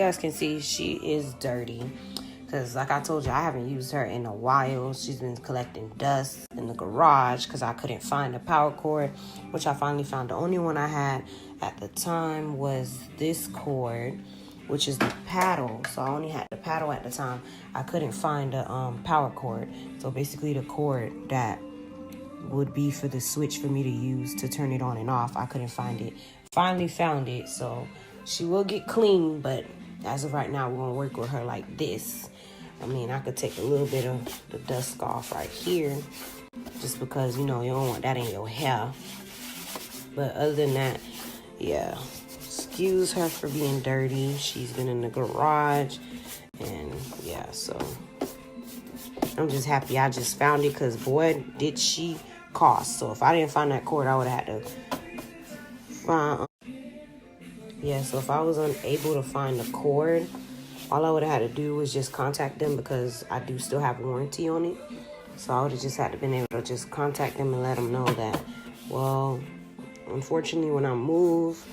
guys can see, she is dirty. Because like I told you, I haven't used her in a while. She's been collecting dust in the garage because I couldn't find a power cord, which I finally found. The only one I had at the time was this cord, which is the paddle. So I only had the paddle at the time. I couldn't find a power cord. So basically the cord that would be for the switch for me to use to turn it on and off, I couldn't find it. Finally found it. So she will get clean, but as of right now, we're going to work with her like this. I mean, I could take a little bit of the dust off right here, just because, you know, you don't want that in your hair. But other than that, yeah, excuse her for being dirty. She's been in the garage, and yeah, so I'm just happy I just found it, because boy, did she cost. So if I didn't find that cord, I would have had to find, yeah, so if I was unable to find the cord, all I would have had to do was just contact them, because I do still have warranty on it. So I would have just had to been able to just contact them and let them know that, well, unfortunately, when I moved,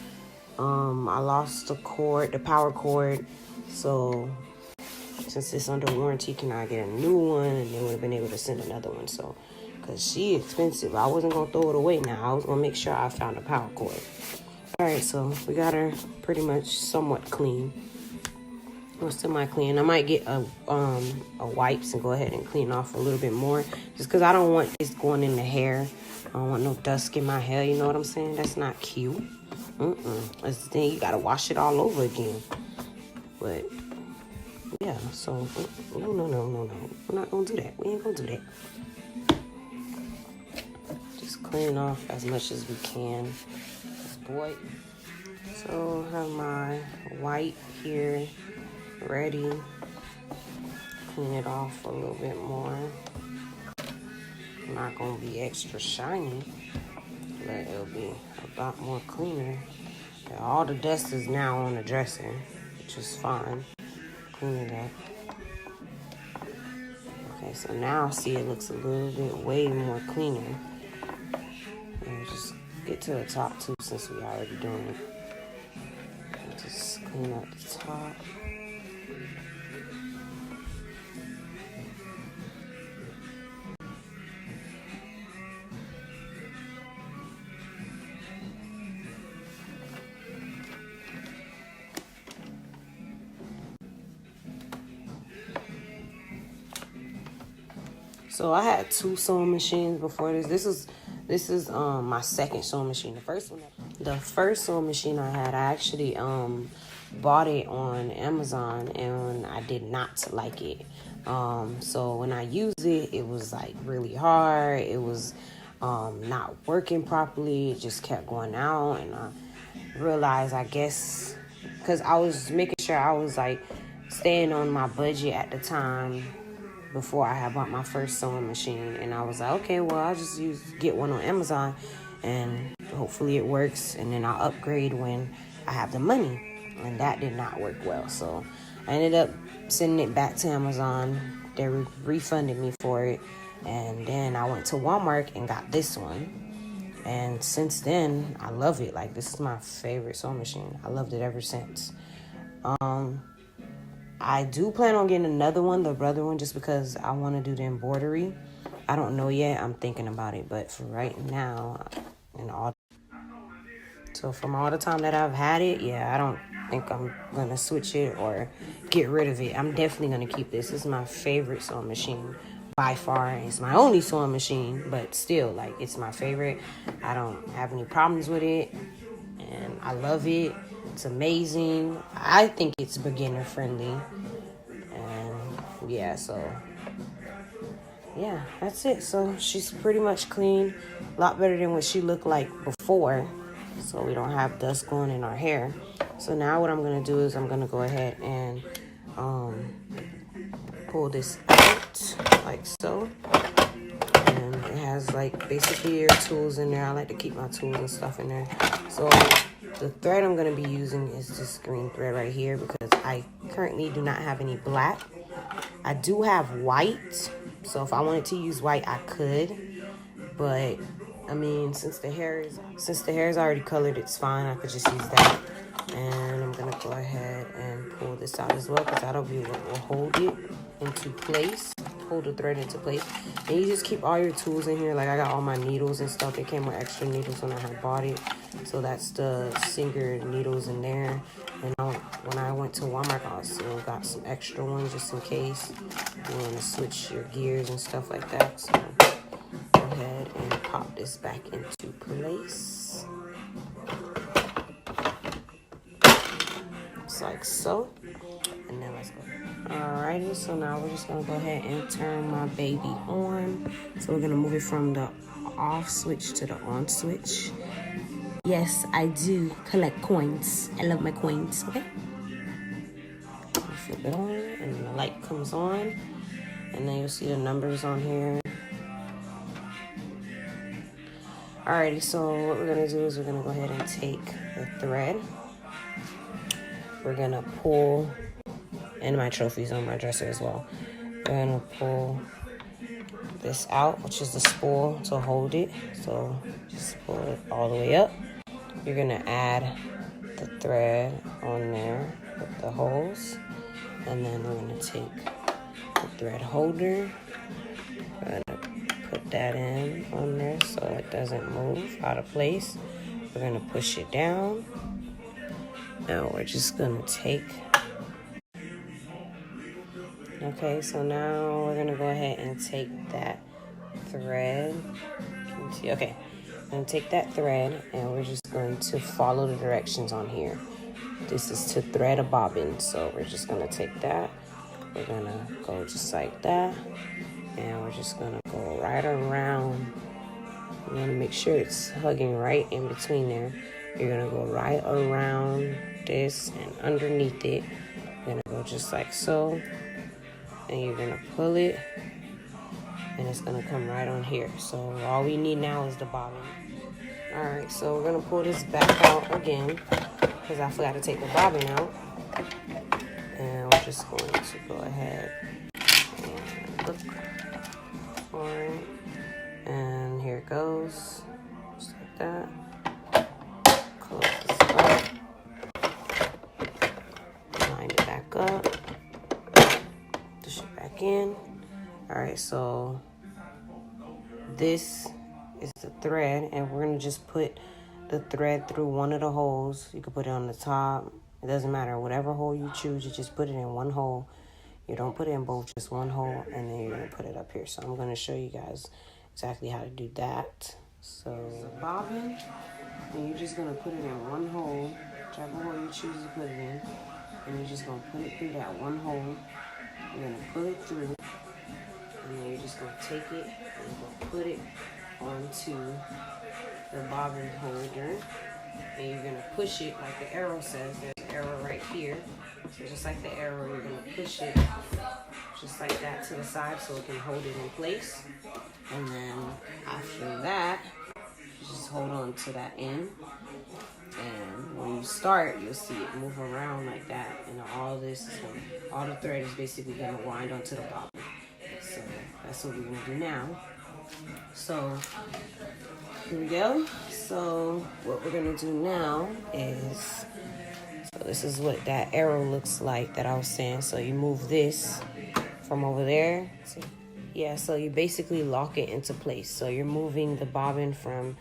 I lost the cord, the power cord. So since it's under warranty, can I get a new one? And they would have been able to send another one. So, because she expensive, I wasn't going to throw it away now. I was going to make sure I found a power cord. All right, so we got her pretty much somewhat clean. Or semi-clean. I might get a wipes and go ahead and clean off a little bit more, just because I don't want this going in the hair. I don't want no dust in my hair, you know what I'm saying? That's not cute. That's the thing, you gotta wash it all over again. But yeah, so no, we're not gonna do that. We ain't gonna do that. Just clean off as much as we can. Boy, so I have my white here ready. Clean it off a little bit more. Not gonna be extra shiny, but it'll be a lot more cleaner. Yeah, all the dust is now on the dresser, which is fine. Clean it up. Okay, so now see, it looks a little bit way more cleaner. And just get to the top too, since we already doing it. Just clean up the top. So I had 2 sewing machines before this. This is my second sewing machine. The first sewing machine I had, I actually bought it on Amazon, and I did not like it. So when I used it, it was like really hard. It was not working properly. It just kept going out, and I realized, I guess, because I was making sure I was like staying on my budget at the time before I had bought my first sewing machine, and I was like, okay, well, I'll just get one on Amazon, and hopefully it works, and then I'll upgrade when I have the money. And that did not work well, so I ended up sending it back to Amazon. They refunded me for it, and then I went to Walmart and got this one. And since then, I love it. Like, this is my favorite sewing machine. I loved it ever since. I do plan on getting another one, the brother one, just because I want to do the embroidery. I don't know yet. I'm thinking about it. But for right now, so from all the time that I've had it, yeah, I don't think I'm going to switch it or get rid of it. I'm definitely going to keep this. This is my favorite sewing machine by far. It's my only sewing machine, but still, like, it's my favorite. I don't have any problems with it, and I love it. It's amazing. I think it's beginner friendly. And yeah, so yeah, that's it. So she's pretty much clean. A lot better than what she looked like before. So we don't have dust going in our hair. So now what I'm going to do is I'm going to go ahead and pull this out like so. And it has like basically your tools in there. I like to keep my tools and stuff in there. So the thread I'm going to be using is this green thread right here, because I currently do not have any black. I do have white, so if I wanted to use white, I could. But I mean, since the hair is already colored, it's fine. I could just use that. And I'm gonna go ahead and pull this out as well, because that'll be what will hold it into place, hold the thread into place. And you just keep all your tools in here. Like I got all my needles and stuff. It came with extra needles when I had bought it, so that's the Singer needles in there. And when I went to Walmart, I also got some extra ones just in case you want to switch your gears and stuff like that. So go ahead and pop this back into place, just like so. And then let's go. Alrighty, so now we're just gonna go ahead and turn my baby on. So we're gonna move it from the off switch to the on switch. Yes, I do collect coins. I love my coins, okay? Flip it on, and the light comes on. And then you'll see the numbers on here. Alrighty, so what we're gonna do is we're gonna go ahead and take the thread. We're gonna pull, and my trophies on my dresser as well. We're gonna pull this out, which is the spool to hold it. So just pull it all the way up. You're gonna add the thread on there with the holes, and then we're gonna take the thread holder. We're gonna put that in on there so it doesn't move out of place. We're gonna push it down. Now we're just gonna take. Okay, so now we're gonna go ahead and take that thread. Can you see? Okay. I'm going to take that thread and we're just going to follow the directions on here. This is to thread a bobbin, so we're just going to take that. We're going to go just like that, and we're just going to go right around. You want to make sure it's hugging right in between there. You're going to go right around this and underneath it. You're going to go just like so, and you're going to pull it, and it's going to come right on here. So all we need now is the bobbin. Alright, so we're going to pull this back out again, because I forgot to take the bobbin out. And we're just going to go ahead and look for it. And here it goes, just like that. Close this up. Line it back up. Push it back in. Alright, so this is the thread, and we're going to just put the thread through one of the holes. You can put it on the top. It doesn't matter. Whatever hole you choose, you just put it in one hole. You don't put it in both, just one hole, and then you're going to put it up here. So I'm going to show you guys exactly how to do that. So the bobbin, and you're just going to put it in one hole, whichever hole you choose to put it in, and you're just going to put it through that one hole. You're going to pull it through, and then you're just going to take it and you're going to put it onto the bobbin holder, and you're going to push it like the arrow says. There's an arrow right here, so just like the arrow, you're going to push it just like that to the side so it can hold it in place. And then after that, you just hold on to that end, and when you start, you'll see it move around like that, and all this is going to, all the thread is basically going to wind onto the bobbin. So that's what we're going to do now. So here we go. So what we're gonna do now is, so this is what that arrow looks like that I was saying. So you move this from over there. See? Yeah, so you basically lock it into place. So you're moving the bobbin from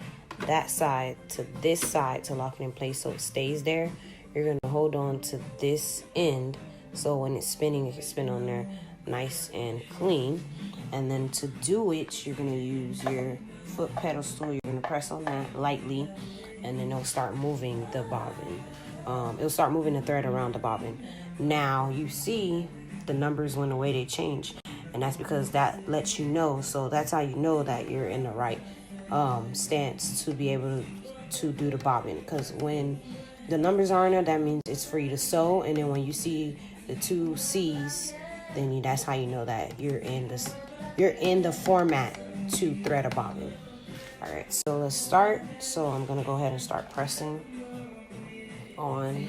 that side to this side to lock it in place so it stays there. You're gonna hold on to this end so when it's spinning, it can spin on there nice and clean. And then to do it, you're gonna use your foot pedestal. You're gonna press on that lightly, and then it'll start moving the bobbin. It'll start moving the thread around the bobbin. Now you see the numbers when the way they change, and that's because that lets you know. So that's how you know that you're in the right stance to be able to do the bobbin. Because when the numbers are in there, that means it's for you to sew. And then when you see the two C's, then that's how you know that you're in this. You're in the format to thread a bobbin. All right, so let's start. So I'm gonna go ahead and start pressing on.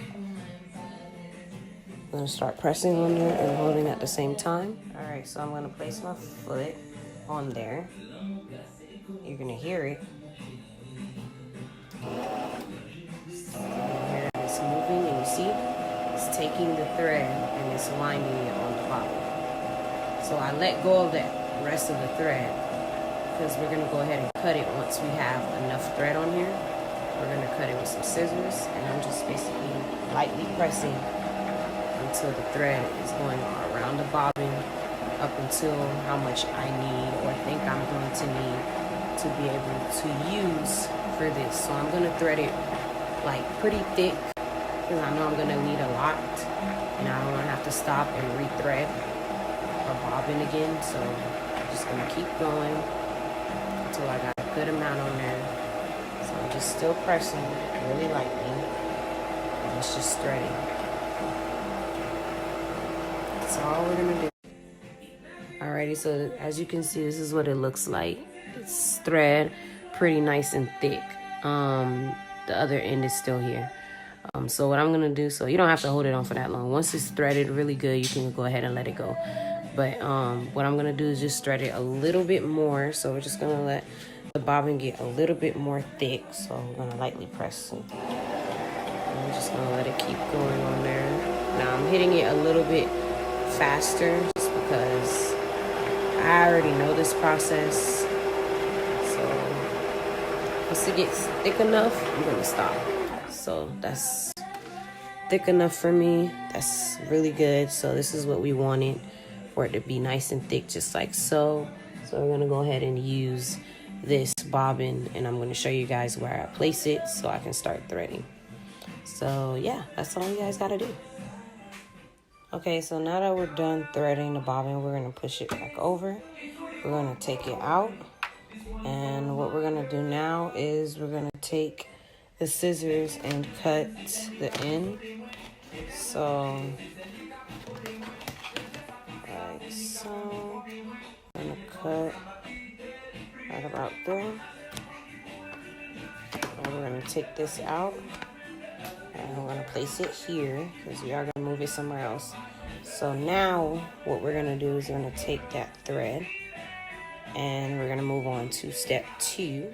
I'm gonna start pressing on there and holding at the same time. All right, so I'm gonna place my foot on there. You're gonna hear it. You're gonna hear it's moving and see, it's taking the thread and it's lining it on the bottom. So I let go of that rest of the thread because we're gonna go ahead and cut it once we have enough thread on here. We're gonna cut it with some scissors, and I'm just basically lightly pressing until the thread is going around the bobbin up until how much I need or think I'm going to need to be able to use for this. So I'm gonna thread it like pretty thick because I know I'm gonna need a lot and I don't wanna have to stop and rethread or bobbin again. So I'm just gonna keep going until I got a good amount on there. So I'm just still pressing really lightly and it's just threading. That's all we're gonna do. Alrighty, so as you can see, this is what it looks like. It's thread, pretty nice and thick. The other end is still here. So what I'm gonna do, so you don't have to hold it on for that long. Once it's threaded really good, you can go ahead and let it go. But what I'm gonna do is just thread it a little bit more. So we're just gonna let the bobbin get a little bit more thick. So I'm gonna lightly press it. And I'm just gonna let it keep going on there. Now I'm hitting it a little bit faster just because I already know this process. So once it gets thick enough, I'm gonna stop. So that's thick enough for me. That's really good. So this is what we wanted, for it to be nice and thick, just like so. So we're gonna go ahead and use this bobbin, and I'm gonna show you guys where I place it so I can start threading. So yeah, that's all you guys gotta do. Okay, so now that we're done threading the bobbin, we're gonna push it back over. We're gonna take it out. And what we're gonna do now is we're gonna take the scissors and cut the end. So, like so. I'm gonna cut right about there. And we're gonna take this out. And we're gonna place it here because we are gonna move it somewhere else. So now what we're gonna do is we're gonna take that thread and we're gonna move on to step 2.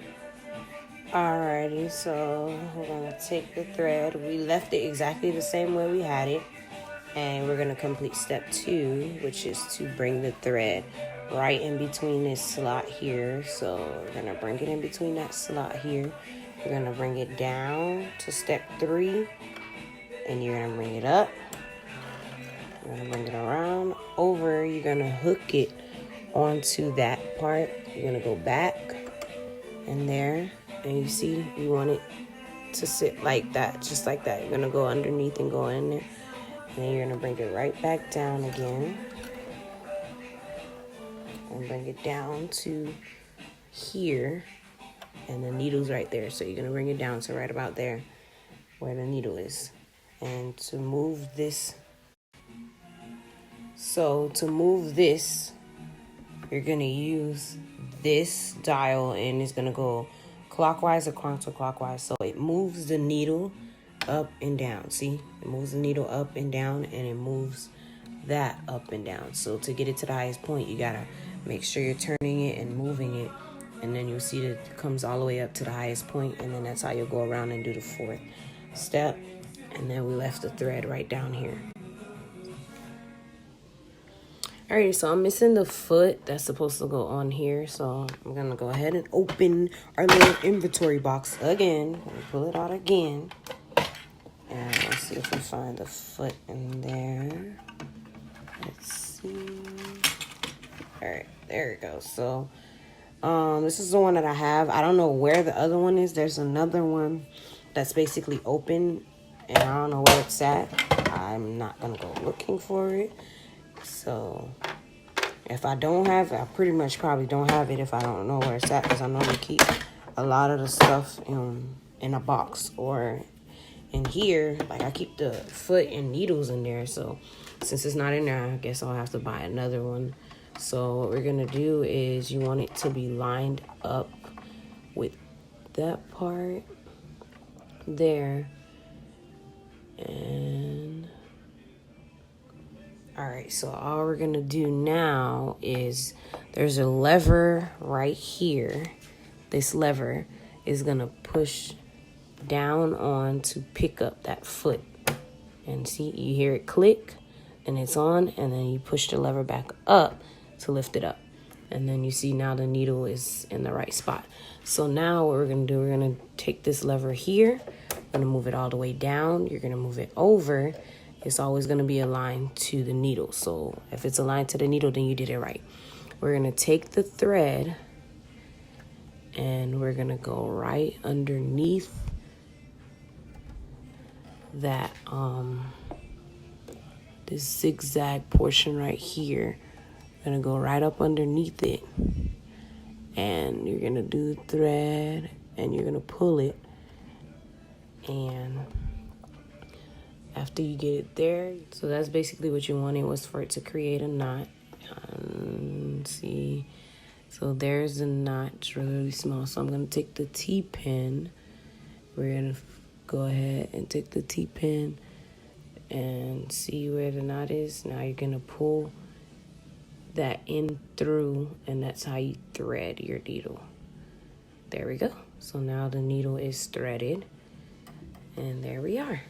Alrighty, so we're gonna take the thread. We left it exactly the same way we had it. And we're gonna complete step 2, which is to bring the thread right in between this slot here. So we're gonna bring it in between that slot here. We're gonna bring it down to step 3, and you're gonna bring it up. You're gonna bring it around over. You're gonna hook it onto that part. You're gonna go back and there, and you see you want it to sit like that, just like that. You're gonna go underneath and go in there, and then you're gonna bring it right back down again, and bring it down to here. And the needle's right there. So you're going to bring it down to right about there where the needle is. And to move this, you're going to use this dial, and it's going to go clockwise or counterclockwise. So it moves the needle up and down. See? It moves the needle up and down, and it moves that up and down. So to get it to the highest point, you got to make sure you're turning it and moving it. And then you'll see that it comes all the way up to the highest point, and then that's how you'll go around and do the 4th step. And then we left the thread right down here. Alright, so I'm missing the foot that's supposed to go on here. So I'm going to go ahead and open our little inventory box again. Let me pull it out again. And let's see if we find the foot in there. Let's see. Alright, there it goes. So this is the one that I have. I don't know where the other one is. There's another one that's basically open, and I don't know where it's at. I'm not gonna go looking for it. So if I don't have it, I pretty much probably don't have it if I don't know where it's at, because I normally keep a lot of the stuff in a box or in here. Like I keep the foot and needles in there. So since it's not in there, I guess I'll have to buy another one. So what we're gonna do is you want it to be lined up with that part there. And all right, so all we're gonna do now is there's a lever right here. This lever is gonna push down on to pick up that foot. And see, you hear it click and it's on, and then you push the lever back up to lift it up. And then you see now the needle is in the right spot. So now what we're gonna do, we're gonna take this lever here, we're gonna move it all the way down, you're gonna move it over. It's always gonna be aligned to the needle. So if it's aligned to the needle, then you did it right. We're gonna take the thread and we're gonna go right underneath that this zigzag portion right here. We're gonna go right up underneath it, and you're gonna do the thread and you're gonna pull it, and after you get it there, so that's basically what you wanted, was for it to create a knot. See, so there's the knot. It's really small. So I'm gonna take the T-pin. We're gonna go ahead and take the T-pin and see where the knot is. Now you're gonna pull that in through, and that's how you thread your needle. There we go. So now the needle is threaded, and there we are.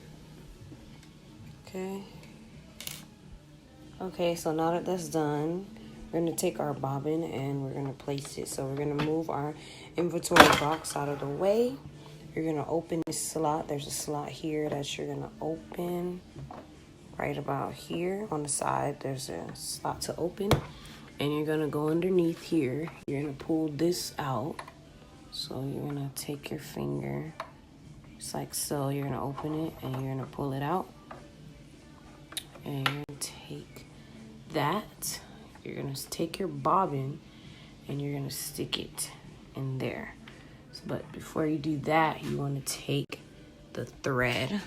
Okay, so now that that's done, we're gonna take our bobbin and we're gonna place it. So we're gonna move our inventory box out of the way. You're gonna open this slot. There's a slot here that you're gonna open right about here on the side. There's a slot to open, and you're gonna go underneath here. You're gonna pull this out. So you're gonna take your finger, just like so. You're gonna open it and you're gonna pull it out, and you're gonna take that. You're gonna take your bobbin and you're gonna stick it in there. But before you do that, you want to take the thread.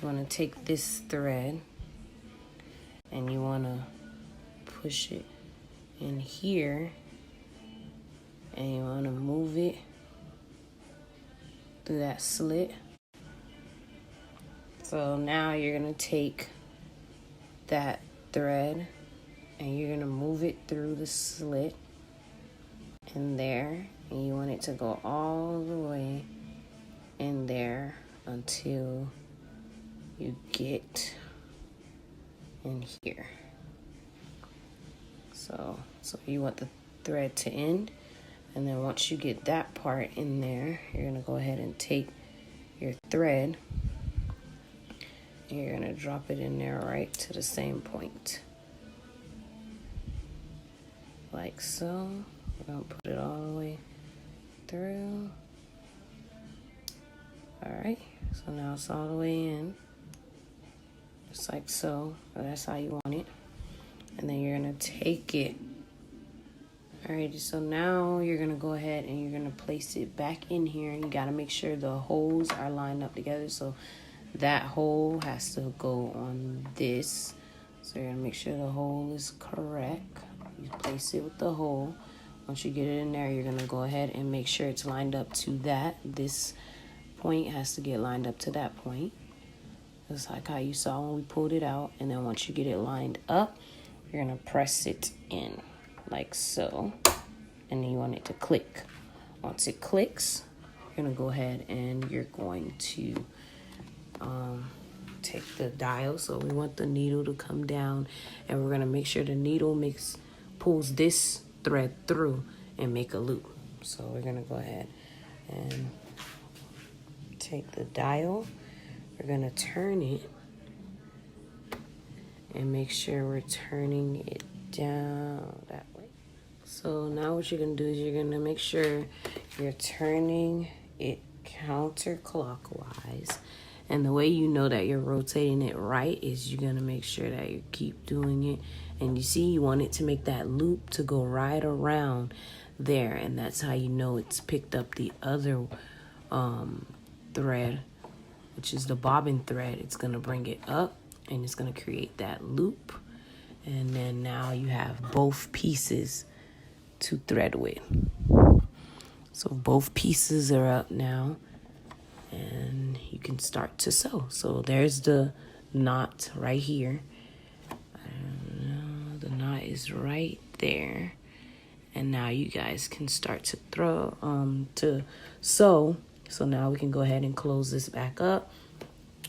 You want to take this thread and you want to push it in here, and you want to move it through that slit. So now you're going to take that thread and you're gonna move it through the slit in there, and you want it to go all the way in there until you get in here. So you want the thread to end, and then once you get that part in there, you're gonna go ahead and take your thread and you're gonna drop it in there right to the same point. Like so. We're gonna put it all the way through. Alright, so now it's all the way in. Just like so. That's how you want it. And then you're gonna take it. Alright, so now you're gonna go ahead and you're gonna place it back in here. You gotta make sure the holes are lined up together. So that hole has to go on this. So you're gonna make sure the hole is correct. You place it with the hole. Once you get it in there, you're gonna go ahead and make sure it's lined up to that. This point has to get lined up to that point. Just like how you saw when we pulled it out. And then once you get it lined up, you're gonna press it in like so. And then you want it to click. Once it clicks, you're gonna go ahead and you're going to take the dial. So we want the needle to come down, and we're gonna make sure the needle pulls this thread through and make a loop. So we're gonna go ahead and take the dial. We're gonna turn it and make sure we're turning it down that way. So now what you're gonna do is you're gonna make sure you're turning it counterclockwise. And the way you know that you're rotating it right is you're gonna make sure that you keep doing it. And you see, you want it to make that loop to go right around there. And that's how you know it's picked up the other thread, which is the bobbin thread. It's gonna bring it up and it's gonna create that loop. And then now you have both pieces to thread with. So both pieces are up now, and you can start to sew. So there's the knot right here. The knot is right there. And now you guys can start to sew So now we can go ahead and close this back up,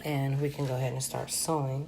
and we can go ahead and start sewing.